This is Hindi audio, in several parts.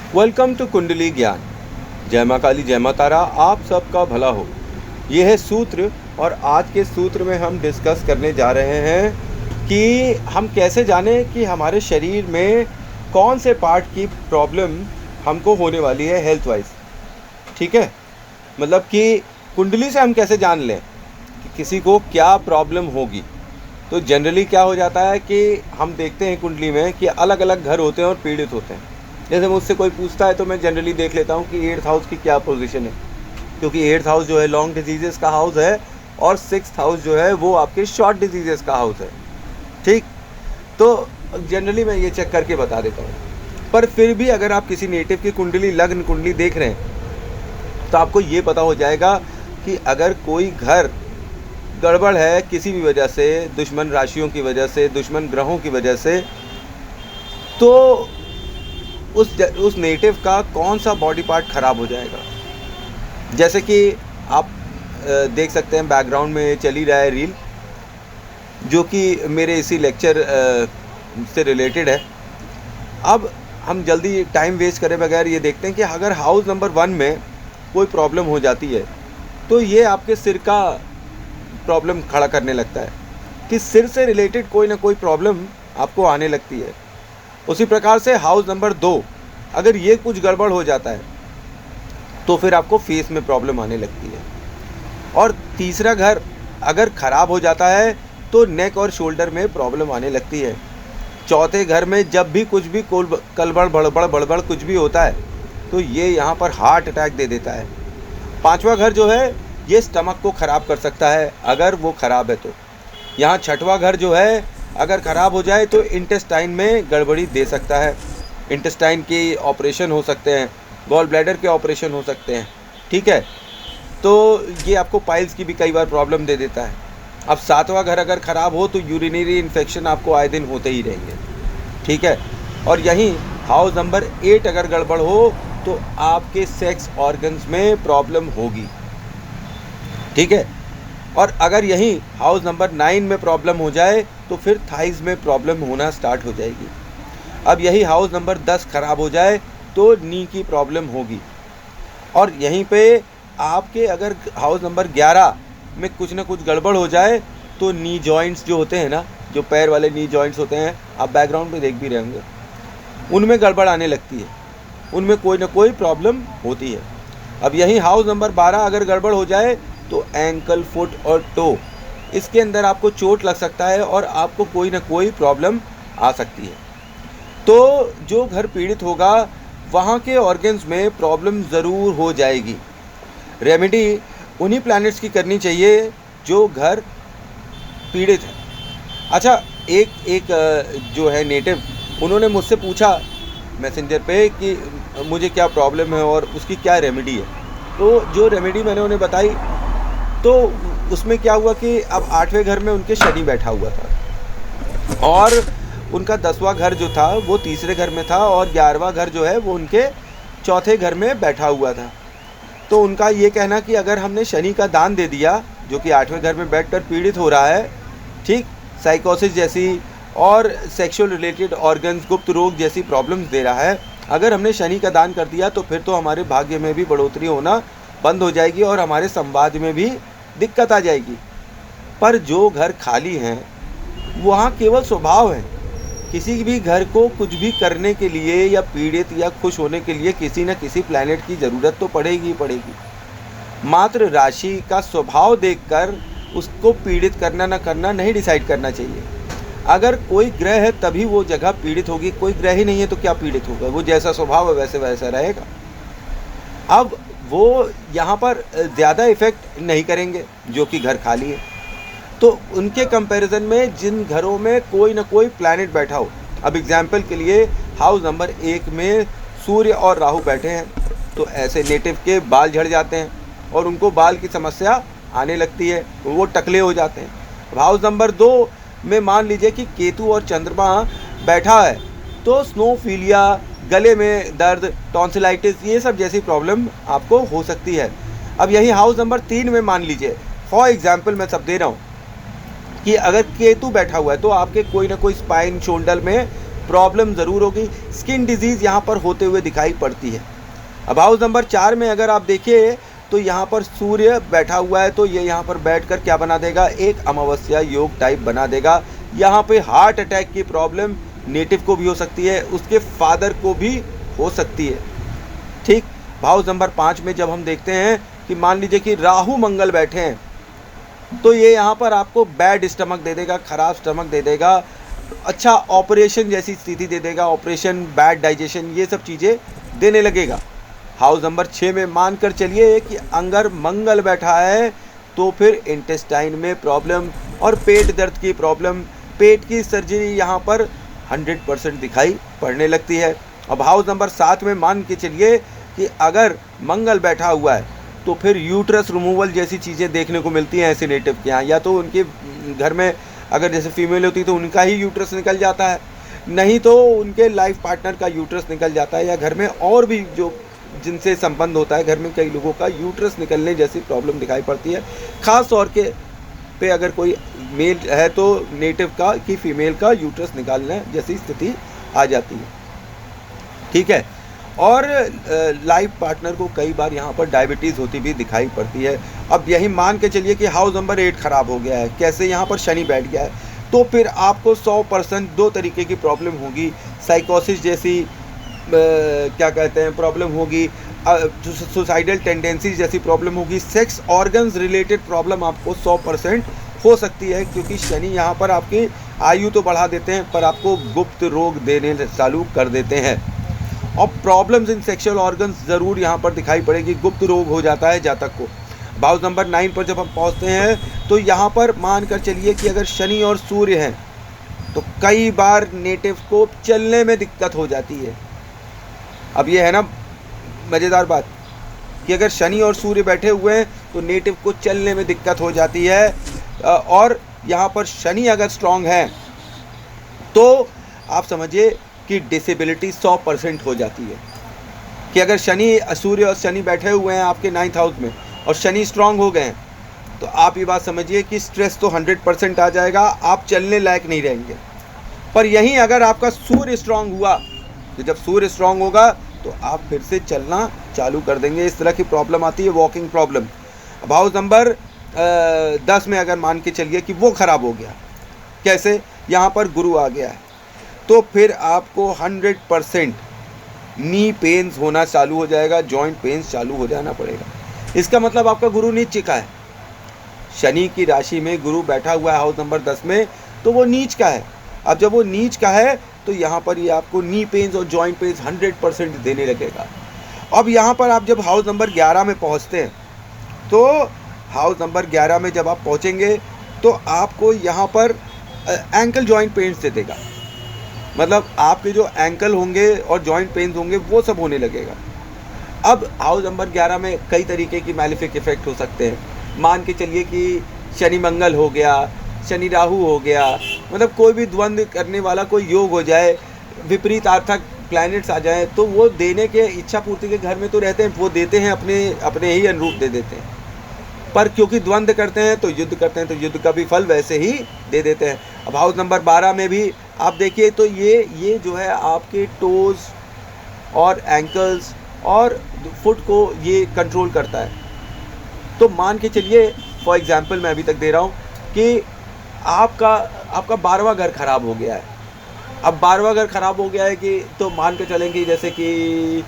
वेलकम टू कुंडली ज्ञान। जय माँ काली, जय माँ तारा, आप सबका भला हो। ये है सूत्र, और आज के सूत्र में हम डिस्कस करने जा रहे हैं कि हम कैसे जानें कि हमारे शरीर में कौन से पार्ट की प्रॉब्लम हमको होने वाली है हेल्थ वाइज। ठीक है, मतलब कि कुंडली से हम कैसे जान लें कि किसी को क्या प्रॉब्लम होगी। तो जनरली क्या हो जाता है कि हम देखते हैं कुंडली में कि अलग अलग घर होते हैं और पीड़ित होते हैं। जैसे मुझसे कोई पूछता है तो मैं जनरली देख लेता हूँ कि 8th हाउस की क्या पोजीशन है, क्योंकि 8th हाउस जो है लॉन्ग डिजीज़ेस का हाउस है और 6th हाउस जो है वो आपके शॉर्ट डिजीज़ेस का हाउस है। ठीक, तो जनरली मैं ये चेक करके बता देता हूँ। पर फिर भी अगर आप किसी नेटिव की कुंडली, लग्न कुंडली देख रहे हैं तो आपको ये पता हो जाएगा कि अगर कोई घर गड़बड़ है किसी भी वजह से, दुश्मन राशियों की वजह से, दुश्मन ग्रहों की वजह से, तो उस नेटिव का कौन सा बॉडी पार्ट खराब हो जाएगा। जैसे कि आप देख सकते हैं बैकग्राउंड में चली रहा है रील, जो कि मेरे इसी लेक्चर से रिलेटेड है। अब हम जल्दी टाइम वेस्ट करे बगैर ये देखते हैं कि अगर हाउस नंबर 1 में कोई प्रॉब्लम हो जाती है तो ये आपके सिर का प्रॉब्लम खड़ा करने लगता है, कि सिर से रिलेटेड कोई ना कोई प्रॉब्लम आपको आने लगती है। उसी प्रकार से हाउस नंबर 2 अगर ये कुछ गड़बड़ हो जाता है तो फिर आपको फेस में प्रॉब्लम आने लगती है। और तीसरा घर अगर ख़राब हो जाता है तो नेक और शोल्डर में प्रॉब्लम आने लगती है। चौथे घर में जब भी कुछ भी कलबड़ बड़बड़ कुछ भी होता है तो ये यहाँ पर हार्ट अटैक दे देता है। पांचवा घर जो है ये स्टमक को ख़राब कर सकता है अगर वो ख़राब है तो। यहाँ छठवां घर जो है अगर ख़राब हो जाए तो इंटेस्टाइन में गड़बड़ी दे सकता है। इंटेस्टाइन के ऑपरेशन हो सकते हैं, गॉल ब्लैडर के ऑपरेशन हो सकते हैं। ठीक है, तो ये आपको पाइल्स की भी कई बार प्रॉब्लम दे देता है। अब सातवां घर अगर ख़राब हो तो यूरिनरी इन्फेक्शन आपको आए दिन होते ही रहेंगे। ठीक है, और यहीं हाउस नंबर 8 अगर गड़बड़ हो तो आपके सेक्स ऑर्गन्स में प्रॉब्लम होगी। ठीक है, और अगर यहीं हाउस नंबर 9 में प्रॉब्लम हो जाए तो फिर थाइज में प्रॉब्लम होना स्टार्ट हो जाएगी। अब यही हाउस नंबर 10 ख़राब हो जाए तो नी की प्रॉब्लम होगी। और यहीं पे आपके अगर हाउस नंबर 11 में कुछ ना कुछ गड़बड़ हो जाए तो नी जॉइंट्स जो होते हैं ना, जो पैर वाले नी जॉइंट्स होते हैं, आप बैकग्राउंड में देख भी रहे होंगे, उनमें गड़बड़ आने लगती है, उनमें कोई ना कोई प्रॉब्लम होती है। अब यहीं हाउस नंबर 12 अगर गड़बड़ हो जाए तो एंकल, फुट और टो, इसके अंदर आपको चोट लग सकता है और आपको कोई ना कोई प्रॉब्लम आ सकती है। तो जो घर पीड़ित होगा वहाँ के ऑर्गन्स में प्रॉब्लम ज़रूर हो जाएगी। रेमेडी उन्हीं प्लैनेट्स की करनी चाहिए जो घर पीड़ित है। अच्छा, एक जो है नेटिव, उन्होंने मुझसे पूछा मैसेंजर पे कि मुझे क्या प्रॉब्लम है और उसकी क्या रेमेडी है। तो जो रेमेडी मैंने उन्हें बताई तो उसमें क्या हुआ कि अब 8वें घर में उनके शनि बैठा हुआ था और उनका 10वां घर जो था वो तीसरे घर में था और 11वां घर जो है वो उनके चौथे घर में बैठा हुआ था। तो उनका ये कहना कि अगर हमने शनि का दान दे दिया, जो कि 8वें घर में बैठकर पीड़ित हो रहा है, ठीक, साइकोसिस जैसी और सेक्सुअल रिलेटेड ऑर्गन्स, गुप्त रोग जैसी प्रॉब्लम्स दे रहा है, अगर हमने शनि का दान कर दिया तो फिर तो हमारे भाग्य में भी बढ़ोतरी होना बंद हो जाएगी और हमारे संवाद में भी दिक्कत आ जाएगी। पर जो घर खाली हैं वहाँ केवल स्वभाव है। किसी भी घर को कुछ भी करने के लिए या पीड़ित या खुश होने के लिए किसी न किसी प्लैनेट की ज़रूरत तो पड़ेगी ही पड़ेगी। मात्र राशि का स्वभाव देखकर उसको पीड़ित करना न करना नहीं डिसाइड करना चाहिए। अगर कोई ग्रह है तभी वो जगह पीड़ित होगी, कोई ग्रह ही नहीं है तो क्या पीड़ित होगा, वो जैसा स्वभाव है वैसे वैसा रहेगा। अब वो यहाँ पर ज़्यादा इफ़ेक्ट नहीं करेंगे जो कि घर खाली है, तो उनके कंपैरिजन में जिन घरों में कोई ना कोई प्लैनेट बैठा हो। अब एग्जाम्पल के लिए हाउस नंबर 1 में सूर्य और राहु बैठे हैं तो ऐसे नेटिव के बाल झड़ जाते हैं और उनको बाल की समस्या आने लगती है, वो टकले हो जाते हैं। अब हाउस नंबर 2 में मान लीजिए कि केतु और चंद्रमा बैठा है तो स्नोफीलिया, गले में दर्द, टॉन्सिलाइटिस, ये सब जैसी प्रॉब्लम आपको हो सकती है। अब यही हाउस नंबर 3 में मान लीजिए, फॉर एग्जाम्पल मैं सब दे रहा हूँ, कि अगर केतु बैठा हुआ है तो आपके कोई ना कोई स्पाइन, शोल्डर में प्रॉब्लम ज़रूर होगी, स्किन डिजीज़ यहाँ पर होते हुए दिखाई पड़ती है। अब हाउस नंबर 4 में अगर आप देखिए तो यहाँ पर सूर्य बैठा हुआ है, तो ये यहाँ पर बैठकर क्या बना देगा, एक अमावस्या योग टाइप बना देगा। यहाँ पे हार्ट अटैक की प्रॉब्लम नेटिव को भी हो सकती है, उसके फादर को भी हो सकती है। ठीक, हाउस नंबर 5 में जब हम देखते हैं कि मान लीजिए कि राहु मंगल बैठे हैं, तो ये यहाँ पर आपको बैड स्टमक दे देगा, ख़राब स्टमक दे देगा, अच्छा ऑपरेशन जैसी स्थिति दे देगा, ऑपरेशन, बैड डाइजेशन, ये सब चीज़ें देने लगेगा। हाउस नंबर 6 में मानकर चलिए कि अगर मंगल बैठा है तो फिर इंटेस्टाइन में प्रॉब्लम और पेट दर्द की प्रॉब्लम, पेट की सर्जरी यहाँ पर 100% दिखाई पड़ने लगती है। अब हाउस नंबर 7 में मान के चलिए कि अगर मंगल बैठा हुआ है तो फिर यूट्रस रिमूवल जैसी चीज़ें देखने को मिलती हैं ऐसे नेटिव के यहाँ, या तो उनके घर में अगर जैसे फीमेल होती है तो उनका ही यूट्रस निकल जाता है, नहीं तो उनके लाइफ पार्टनर का यूट्रस निकल जाता है, या घर में और भी जो जिनसे संबंध होता है घर में कई लोगों का यूट्रस निकलने जैसी प्रॉब्लम दिखाई पड़ती है। ख़ास तौर के पे अगर कोई मेल है तो नेटिव का कि फीमेल का यूट्रस निकालने जैसी स्थिति आ जाती है। ठीक है, और लाइफ पार्टनर को कई बार यहाँ पर डायबिटीज़ होती भी दिखाई पड़ती है। अब यही मान के चलिए कि हाउस नंबर 8 ख़राब हो गया है, कैसे, यहाँ पर शनि बैठ गया है, तो फिर आपको 100% 2 तरीके की प्रॉब्लम होगी, साइकोसिस जैसी क्या कहते हैं प्रॉब्लम होगी, सुसाइडल टेंडेंसीज जैसी प्रॉब्लम होगी, सेक्स ऑर्गन्स रिलेटेड प्रॉब्लम आपको 100% हो सकती है, क्योंकि शनि यहाँ पर आपकी आयु तो बढ़ा देते हैं पर आपको गुप्त रोग देने चालू कर देते हैं, और प्रॉब्लम्स इन सेक्सुअल ऑर्गन्स ज़रूर यहाँ पर दिखाई पड़ेगी, गुप्त रोग हो जाता है जातक को। हाउस नंबर 9 पर जब हम पहुँचते हैं तो यहाँ पर मान कर चलिए कि अगर शनि और सूर्य हैं तो कई बार नेटिव को चलने में दिक्कत हो जाती है। अब ये है ना मज़ेदार बात कि अगर शनि और सूर्य बैठे हुए हैं तो नेटिव को चलने में दिक्कत हो जाती है, और यहाँ पर शनि अगर स्ट्रांग है तो आप समझिए कि डिसेबिलिटी 100% हो जाती है। कि अगर शनि, सूर्य और शनि बैठे हुए हैं आपके 9th हाउस में और शनि स्ट्रांग हो गए हैं तो आप ये बात समझिए कि स्ट्रेस तो 100% आ जाएगा, आप चलने लायक नहीं रहेंगे। पर यहीं अगर आपका सूर्य स्ट्रांग हुआ तो जब सूर्य स्ट्रांग होगा तो आप फिर से चलना चालू कर देंगे। इस तरह की प्रॉब्लम आती है, वॉकिंग प्रॉब्लम। अब हाउस नंबर 10 में अगर मान के चलिए कि वो ख़राब हो गया, कैसे, यहाँ पर गुरु आ गया है, तो फिर आपको 100% नी पेन्स होना चालू हो जाएगा, जॉइंट पेन्स चालू हो जाना पड़ेगा। इसका मतलब आपका गुरु नीच चुका है। शनि की राशि में गुरु बैठा हुआ है हाउस नंबर 10 में, तो वो नीच का है। अब जब वो नीच का है तो यहाँ पर ये आपको नी पेन्स और जॉइंट पेन्स 100% देने लगेगा। अब यहाँ पर आप जब हाउस नंबर 11 में पहुँचते हैं तो हाउस नंबर 11 में जब आप पहुँचेंगे तो आपको यहाँ पर एंकल जॉइंट पेन्स दे देगा, मतलब आपके जो एंकल होंगे और जॉइंट पेन्स होंगे वो सब होने लगेगा। अब हाउस नंबर 11 में कई तरीके की मैलिफिक इफेक्ट हो सकते हैं। मान के चलिए कि शनि मंगल हो गया, शनि राहु हो गया, मतलब कोई भी द्वंद्व करने वाला कोई योग हो जाए, विपरीत आर्थक प्लैनेट्स आ जाएं, तो वो देने के इच्छा पूर्ति के घर में तो रहते हैं, वो देते हैं अपने ही अनुरूप दे देते हैं। पर क्योंकि द्वंद्व करते हैं तो युद्ध करते हैं, तो युद्ध का भी फल वैसे ही दे देते हैं। अब हाउस नंबर 12 में भी आप देखिए तो ये जो है आपके टोज़ और एंकल्स और फुट को ये कंट्रोल करता है। तो मान के चलिए फॉर एग्जांपल मैं अभी तक दे रहा हूँ कि आपका 12वां घर ख़राब हो गया है। अब 12वां घर ख़राब हो गया है कि तो मान के चलें कि जैसे कि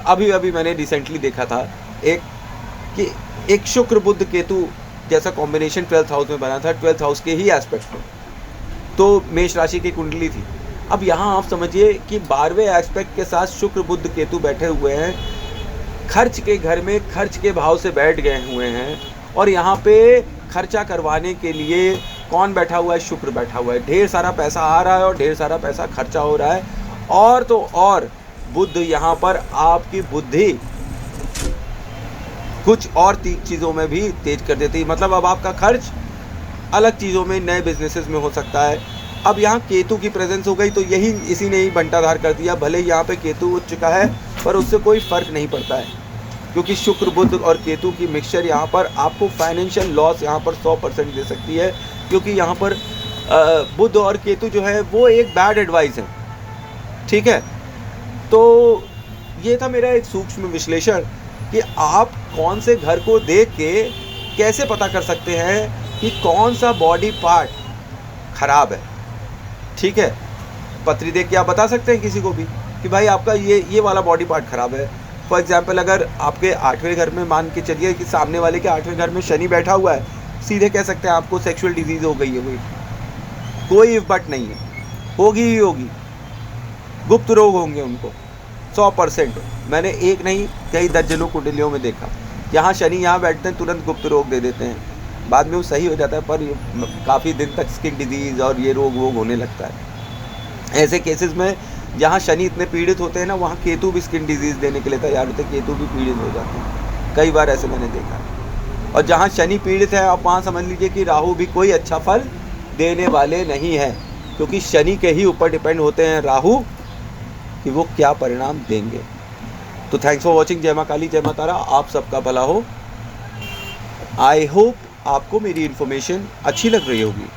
अभी मैंने रिसेंटली देखा था एक शुक्र बुध केतु जैसा कॉम्बिनेशन 12th हाउस में बना था, 12th हाउस के ही एस्पेक्ट में, तो मेष राशि की कुंडली थी। अब यहाँ आप समझिए कि 12वें एस्पेक्ट के साथ शुक्र बुध केतु बैठे हुए हैं, खर्च के घर में खर्च के भाव से बैठ गए हुए हैं, और यहाँ पे खर्चा करवाने के लिए कौन बैठा हुआ है, शुक्र बैठा हुआ है। ढेर सारा पैसा आ रहा है और ढेर सारा पैसा खर्चा हो रहा है, और तो और बुध यहाँ पर आपकी बुद्धि कुछ और चीज़ों में भी तेज कर देती है। मतलब अब आपका खर्च अलग चीज़ों में, नए बिजनेसेस में हो सकता है। अब यहाँ केतु की प्रेजेंस हो गई तो इसी ने ही बंटाधार कर दिया। भले ही यहाँ पे केतु उच्च चुका है पर उससे कोई फ़र्क नहीं पड़ता है, क्योंकि शुक्र बुध और केतु की मिक्सचर यहाँ पर आपको फाइनेंशियल लॉस यहाँ पर 100% दे सकती है। क्योंकि यहाँ पर बुध और केतु जो है वो एक बैड एडवाइस है, ठीक है। तो ये था मेरा एक सूक्ष्म विश्लेषण कि आप कौन से घर को देख के कैसे पता कर सकते हैं कि कौन सा बॉडी पार्ट खराब है, ठीक है। पत्री देख के आप बता सकते हैं किसी को भी कि भाई आपका ये वाला बॉडी पार्ट खराब है। फॉर एग्जाम्पल, अगर आपके 8वें घर में मान के चलिए कि सामने वाले के 8वें घर में शनि बैठा हुआ है, सीधे कह सकते हैं आपको सेक्सुअल डिजीज़ हो गई है, कोई इफ बट नहीं है, होगी ही होगी, गुप्त रोग होंगे उनको 100%। मैंने एक नहीं कई दर्जनों कुंडलियों में देखा, यहाँ शनि यहाँ बैठते हैं तुरंत गुप्त रोग दे देते हैं, बाद में वो सही हो जाता है पर काफ़ी दिन तक स्किन डिजीज़ और ये रोग वोग होने लगता है। ऐसे केसेस में जहाँ शनि इतने पीड़ित होते हैं ना, वहाँ केतु भी स्किन डिजीज़ देने के लिए तैयार होते हैं, केतु भी पीड़ित हो जाते हैं, कई बार ऐसे मैंने देखा। और जहाँ शनि पीड़ित है, आप वहाँ समझ लीजिए कि राहु भी कोई अच्छा फल देने वाले नहीं है, क्योंकि शनि के ही ऊपर डिपेंड होते हैं राहु कि वो क्या परिणाम देंगे। तो थैंक्स फॉर वॉचिंग। जय माँ काली, जय माँ तारा, आप सबका भला हो। आई होप आपको मेरी इन्फॉर्मेशन अच्छी लग रही होगी।